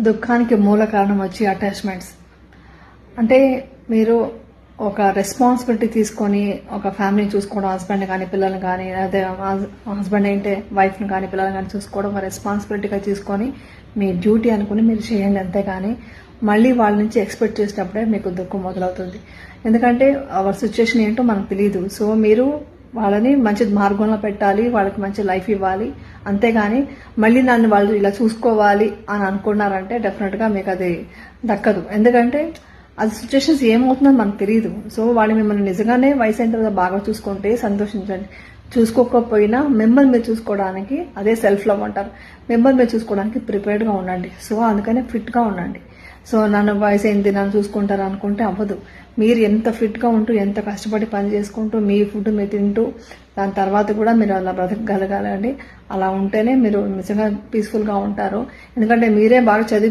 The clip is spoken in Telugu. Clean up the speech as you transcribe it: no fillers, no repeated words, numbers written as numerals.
దుఃఖానికి మూల కారణం వచ్చి అటాచ్మెంట్స్. అంటే మీరు ఒక రెస్పాన్సిబిలిటీ తీసుకొని ఒక ఫ్యామిలీని చూసుకోవడం, హస్బెండ్ కానీ పిల్లల్ని కానీ, అదే హస్బెండ్ ఏంటే వైఫ్ని కానీ పిల్లల్ని కానీ చూసుకోవడం ఒక రెస్పాన్సిబిలిటీగా తీసుకొని మీ డ్యూటీ అనుకుని మీరు చేయండి. అంతేగాని మళ్ళీ వాళ్ళ నుంచి ఎక్స్పెక్ట్ చేసినప్పుడే మీకు దుఃఖం మొదలవుతుంది. ఎందుకంటే అవర్ సిచ్యుయేషన్ ఏంటో మనకు తెలియదు. సో మీరు వాళ్ళని మంచి మార్గంలో పెట్టాలి, వాళ్ళకి మంచి లైఫ్ ఇవ్వాలి. అంతేగాని మళ్ళీ నన్ను వాళ్ళు ఇలా చూసుకోవాలి అని అనుకున్నారంటే డెఫినెట్గా మీకు అది దక్కదు. ఎందుకంటే అది సిచ్యుయేషన్స్ ఏమవుతుందో మనకు తెలియదు. సో వాళ్ళు మిమ్మల్ని నిజంగానే వయసు అయిన బాగా చూసుకుంటే సంతోషించండి. చూసుకోకపోయినా మిమ్మల్ని మీరు చూసుకోవడానికి అదే సెల్ఫ్ లవ్ అంటారు. మిమ్మల్ని మీరు చూసుకోవడానికి ప్రిపేర్డ్గా ఉండండి. సో అందుకనే ఫిట్గా ఉండండి. సో నన్ను వయసు అయింది నన్ను చూసుకుంటారు అనుకుంటే అవ్వదు. మీరు ఎంత ఫిట్గా ఉంటూ ఎంత కష్టపడి పని చేసుకుంటూ మీ ఫుడ్ మీరు తింటూ దాని తర్వాత కూడా మీరు అలా బ్రతకగలగాలండి. అలా ఉంటేనే మీరు నిజంగా పీస్ఫుల్గా ఉంటారు. ఎందుకంటే మీరే బాగా చదివి